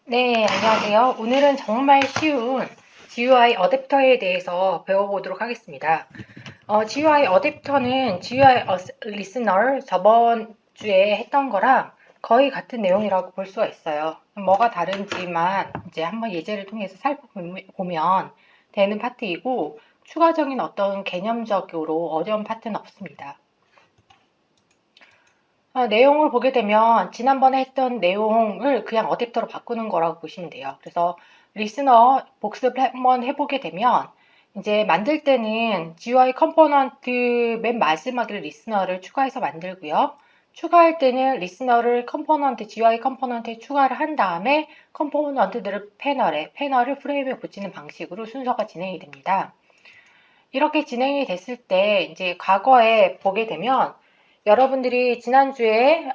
네, 안녕하세요. 오늘은 정말 쉬운 GUI 어댑터에 대해서 배워보도록 하겠습니다. GUI 어댑터는 GUI 리스너 저번 주에 했던 거랑 거의 같은 내용이라고 볼 수가 있어요. 뭐가 다른지만 이제 한번 예제를 통해서 살펴보면 되는 파트이고 추가적인 어떤 개념적으로 어려운 파트는 없습니다. 내용을 보게 되면 지난번에 했던 내용을 그냥 어댑터로 바꾸는 거라고 보시면 돼요. 그래서 리스너 복습 한번 해보게 되면 이제 만들 때는 GUI 컴포넌트 맨 마지막에 리스너를 추가해서 만들고요. 추가할 때는 리스너를 GUI 컴포넌트에 추가를 한 다음에 컴포넌트들을 패널을 프레임에 붙이는 방식으로 순서가 진행이 됩니다. 이렇게 진행이 됐을 때 이제 과거에 보게 되면 여러분들이 지난주에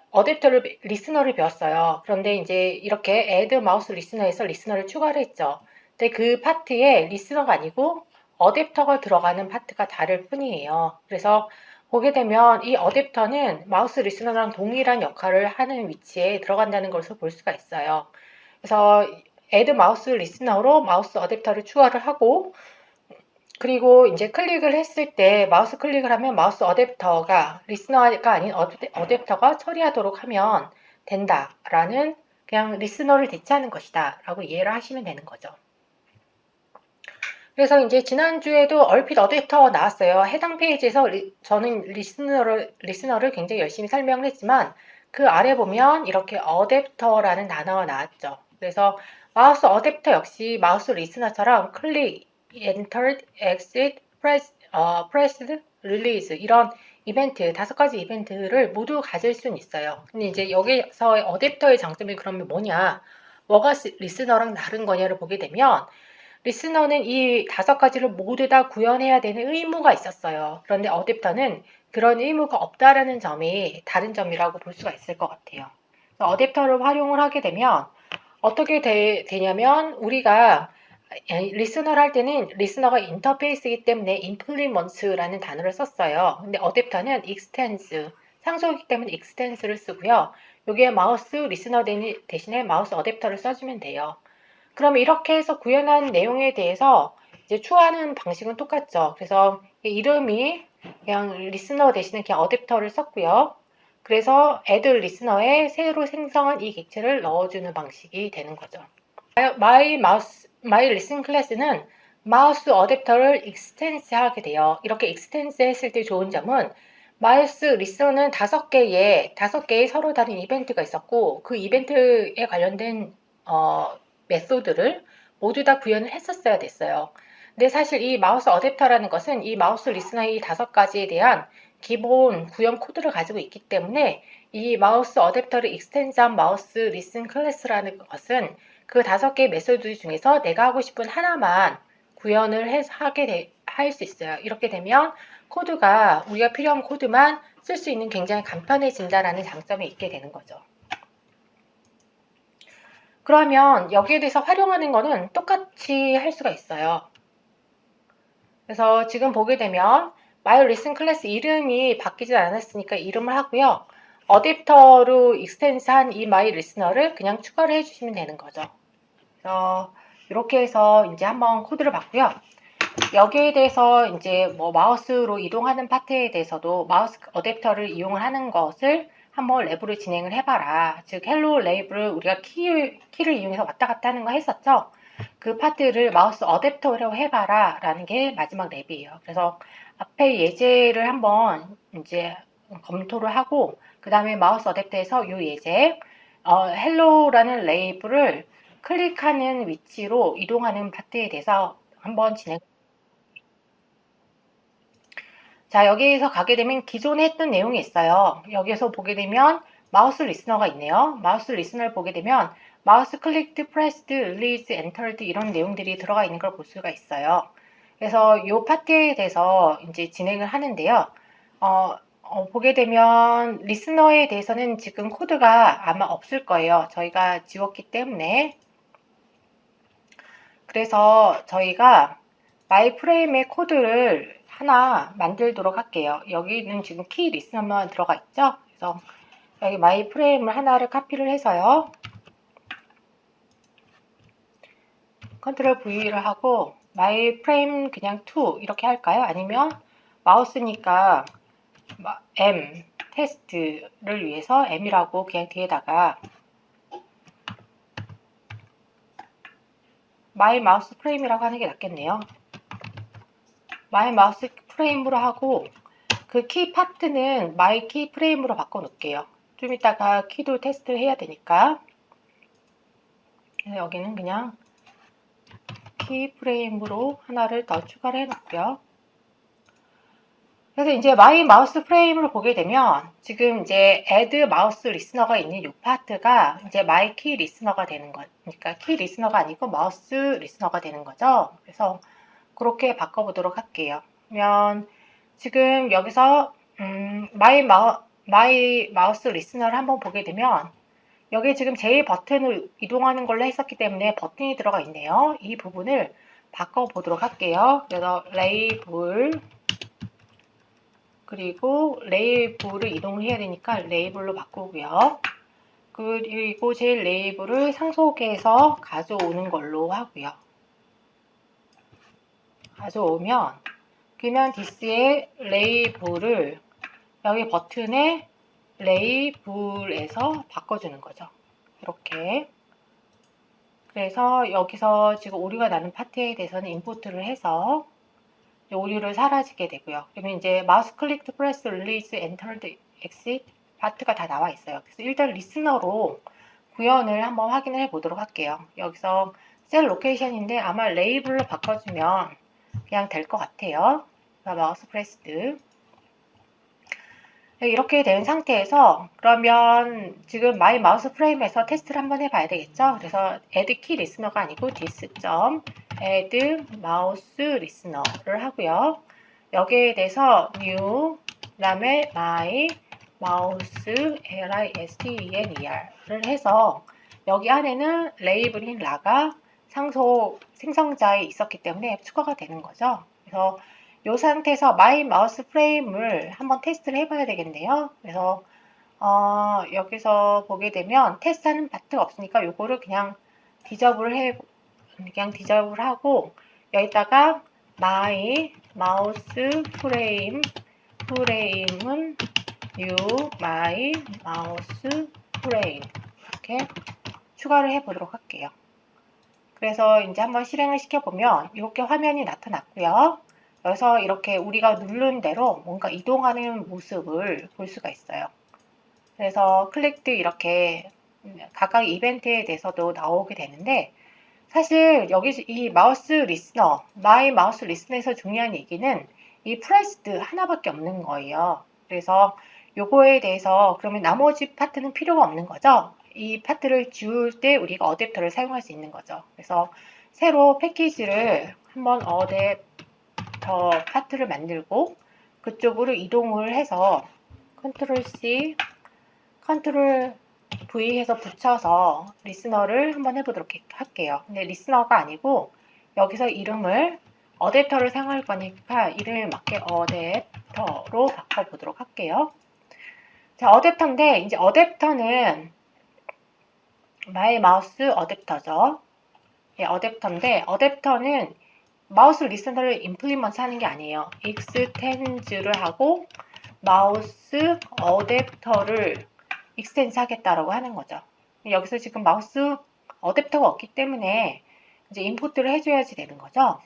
리스너를 배웠어요. 그런데 이제 이렇게 add 마우스 리스너에서 리스너를 추가를 했죠. 근데 그 파트에 리스너가 아니고 어댑터가 들어가는 파트가 다를 뿐이에요. 그래서 보게 되면 이 어댑터는 마우스 리스너랑 동일한 역할을 하는 위치에 들어간다는 것을 볼 수가 있어요. 그래서 add 마우스 리스너로 마우스 어댑터를 추가를 하고 그리고 이제 클릭을 했을 때 마우스 클릭을 하면 마우스 어댑터가 리스너가 아닌 어댑터가 처리하도록 하면 된다라는 그냥 리스너를 대체하는 것이다 라고 이해를 하시면 되는 거죠. 그래서 이제 지난주에도 얼핏 어댑터가 나왔어요. 해당 페이지에서 저는 리스너를 굉장히 열심히 설명을 했지만 그 아래 보면 이렇게 어댑터라는 단어가 나왔죠. 그래서 마우스 어댑터 역시 마우스 리스너처럼 클릭, entered, exit, pressed, release 이런 이벤트, 5가지 이벤트를 모두 가질 수는 있어요. 근데 이제 여기서 어댑터의 장점이 그러면 뭐냐? 뭐가 리스너랑 다른 거냐를 보게 되면 리스너는 이 5가지를 모두 다 구현해야 되는 의무가 있었어요. 그런데 어댑터는 그런 의무가 없다라는 점이 다른 점이라고 볼 수가 있을 것 같아요. 어댑터를 활용을 하게 되면 어떻게 되냐면 우리가 리스너를 할 때는 리스너가 인터페이스이기 때문에 implements라는 단어를 썼어요. 근데 어댑터는 extends, 상속이기 때문에 extends를 쓰고요. 여기에 마우스 리스너 대신에 마우스 어댑터를 써주면 돼요. 그럼 이렇게 해서 구현한 내용에 대해서 이제 추가하는 방식은 똑같죠. 그래서 이름이 그냥 리스너 대신에 그냥 어댑터를 썼고요. 그래서 add 리스너에 새로 생성한 이 객체를 넣어주는 방식이 되는 거죠. My listen class는 마우스 어댑터를 익스텐스 하게 돼요. 이렇게 익스텐스 했을 때 좋은 점은 마우스 리스너는 5개의 서로 다른 이벤트가 있었고 그 이벤트에 관련된 메소드를 모두 다 구현을 했었어야 됐어요. 근데 사실 이 마우스 어댑터라는 것은 이 마우스 리스너의 이 5가지에 대한 기본 구현 코드를 가지고 있기 때문에 이 마우스 어댑터를 익스텐즈한 마우스 리슨 클래스라는 것은 그 5개의 메소드 중에서 내가 하고 싶은 하나만 구현을 할 수 있어요. 이렇게 되면 코드가 우리가 필요한 코드만 쓸 수 있는 굉장히 간편해진다라는 장점이 있게 되는 거죠. 그러면 여기에 대해서 활용하는 거는 똑같이 할 수가 있어요. 그래서 지금 보게 되면 My Listen 클래스 이름이 바뀌지 않았으니까 이름을 하고요. 어댑터로 익스텐스한 이 My Listener를 그냥 추가를 해주시면 되는 거죠. 그래서 이렇게 해서 이제 한번 코드를 봤고요. 여기에 대해서 이제 뭐 마우스로 이동하는 파트에 대해서도 마우스 어댑터를 이용을 하는 것을 한번 랩으로 진행을 해봐라. 즉 헬로 랩을 우리가 키를 이용해서 왔다 갔다 하는 거 했었죠. 그 파트를 마우스 어댑터로 해봐라 라는 게 마지막 랩이에요. 그래서 앞에 예제를 한번 이제 검토를 하고 그 다음에 마우스 어댑터에서 이 예제 헬로라는 레이블을 클릭하는 위치로 이동하는 파트에 대해서 한번 자, 여기에서 가게 되면 기존에 했던 내용이 있어요. 여기에서 보게 되면 마우스 리스너가 있네요. 마우스 리스너를 보게 되면 마우스 클릭드, 프레스드, 릴리즈, 엔터드 이런 내용들이 들어가 있는 걸 볼 수가 있어요. 그래서 이 파트에 대해서 이제 진행을 하는데요. 보게 되면 리스너에 대해서는 지금 코드가 아마 없을 거예요. 저희가 지웠기 때문에. 그래서 저희가 마이프레임의 코드를 하나 만들도록 할게요. 여기는 지금 키 리스너만 들어가 있죠. 그래서 여기 마이프레임을 하나를 카피를 해서요. 컨트롤 V를 하고 my frame 그냥 2 이렇게 할까요? 아니면 마우스니까 M 테스트를 위해서 M이라고 그냥 뒤에다가 my mouse frame이라고 하는 게 낫겠네요. my mouse frame으로 하고 그 키 파트는 my key frame으로 바꿔 놓을게요. 좀 이따가 키도 테스트 해야 되니까. 그래서 여기는 그냥 키 프레임으로 하나를 더 추가를 해 놓고요. 그래서 이제 마이 마우스 프레임으로 보게 되면 지금 이제 add 마우스 리스너가 있는 이 파트가 이제 마이 키 리스너가 되는 거, 그러니까 키 리스너가 아니고 마우스 리스너가 되는 거죠. 그래서 그렇게 바꿔보도록 할게요. 그러면 지금 여기서 마이 마우스 리스너를 한번 보게 되면 여기 지금 J 버튼을 이동하는 걸로 했었기 때문에 버튼이 들어가 있네요. 이 부분을 바꿔보도록 할게요. 그래서 레이블 그리고 레이블을 이동을 해야 되니까 레이블로 바꾸고요. 그리고 제 레이블을 상속해서 가져오는 걸로 하고요. 가져오면 그러면 this의 레이블을 여기 버튼에 레이블에서 바꿔주는 거죠. 이렇게. 그래서 여기서 지금 오류가 나는 파트에 대해서는 임포트를 해서 오류를 사라지게 되고요. 그러면 이제 마우스 클릭, 프레스, 릴리즈, 엔터, 엑싯 파트가 다 나와 있어요. 그래서 일단 리스너로 구현을 한번 확인을 해 보도록 할게요. 여기서 셀 로케이션인데 아마 레이블로 바꿔주면 그냥 될 것 같아요. 마우스 프레스드. 이렇게 된 상태에서 그러면 지금 마이 마우스 프레임에서 테스트를 한번 해봐야 되겠죠. 그래서 add key listener가 아니고 this.add mouse listener를 하고요. 여기에 대해서 new 그다음에 my mouse listener를 해서 여기 안에는 레이블인 라가 상속 생성자에 있었기 때문에 추가가 되는 거죠. 그래서 이 상태에서 마이 마우스 프레임을 한번 테스트를 해봐야 되겠네요. 그래서 여기서 보게 되면 테스트하는 파트가 없으니까 요거를 그냥 디저블을 하고 여기다가 마이 마우스 프레임은 new 마이 마우스 프레임 이렇게 추가를 해 보도록 할게요. 그래서 이제 한번 실행을 시켜보면 이렇게 화면이 나타났고요. 그래서 이렇게 우리가 누른 대로 뭔가 이동하는 모습을 볼 수가 있어요. 그래서 클릭도 이렇게 각각 이벤트에 대해서도 나오게 되는데 사실 여기 이 마우스 리스너, 마이 마우스 리스너에서 중요한 얘기는 이 프레스드 하나밖에 없는 거예요. 그래서 요거에 대해서 그러면 나머지 파트는 필요가 없는 거죠. 이 파트를 지울 때 우리가 어댑터를 사용할 수 있는 거죠. 그래서 새로 패키지를 한번 어댑터 파트를 만들고 그쪽으로 이동을 해서 컨트롤 C, 컨트롤 V 해서 붙여서 리스너를 한번 해보도록 할게요. 근데 리스너가 아니고 여기서 이름을 어댑터를 사용할 거니까 이름에 맞게 어댑터로 바꿔보도록 할게요. 자, 어댑터인데 이제 어댑터는 마이 마우스 어댑터죠. 예, 어댑터인데 어댑터는 마우스 리스너를 임플리먼트 하는 게 아니에요. 익스텐즈를 하고 마우스 어댑터를 익스텐스 하겠다라고 하는 거죠. 여기서 지금 마우스 어댑터가 없기 때문에 이제 임포트를 해줘야지 되는 거죠.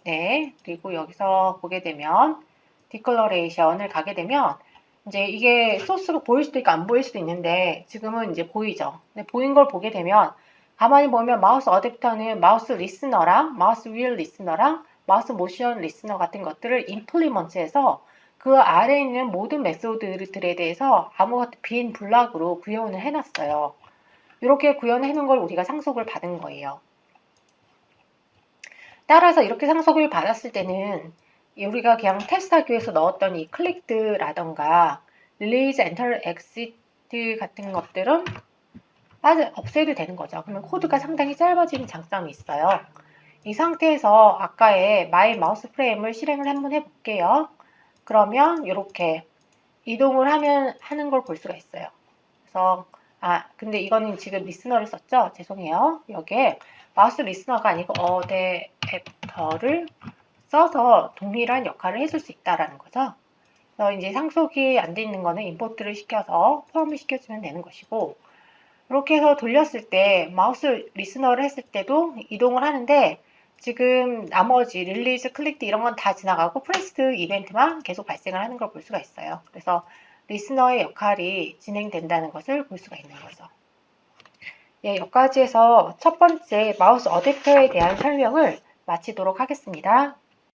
네, 그리고 여기서 보게 되면 디클러레이션을 가게 되면 이제 이게 소스가 보일 수도 있고 안 보일 수도 있는데 지금은 이제 보이죠. 근데 보인 걸 보게 되면 가만히 보면 마우스 어댑터는 마우스 리스너랑 마우스 휠 리스너랑 마우스 모션 리스너 같은 것들을 임플리먼트해서 그 아래에 있는 모든 메소드들에 대해서 아무것도 빈 블락으로 구현을 해놨어요. 이렇게 구현해 놓은 걸 우리가 상속을 받은 거예요. 따라서 이렇게 상속을 받았을 때는 우리가 그냥 테스트하기 위해서 넣었던 이 클릭드라던가 릴리즈, 엔터, 엑시트 같은 것들은 없애도 되는 거죠. 그러면 코드가 상당히 짧아지는 장점이 있어요. 이 상태에서 아까의 마이 마우스 프레임을 실행을 한번 해볼게요. 그러면 이렇게 이동을 하는 걸 볼 수가 있어요. 그래서 근데 이거는 지금 리스너를 썼죠? 죄송해요. 여기에 마우스 리스너가 아니고 어댑터를 써서 동일한 역할을 해줄 수 있다라는 거죠. 그래서 이제 상속이 안 돼 있는 거는 임포트를 시켜서 포함을 시켜주면 되는 것이고, 이렇게 해서 돌렸을 때 마우스 리스너를 했을 때도 이동을 하는데 지금 나머지 릴리즈, 클릭드 이런 건 다 지나가고 프레스드 이벤트만 계속 발생을 하는 걸 볼 수가 있어요. 그래서 리스너의 역할이 진행된다는 것을 볼 수가 있는 거죠. 예, 여기까지 해서 첫 번째 마우스 어댑터에 대한 설명을 마치도록 하겠습니다.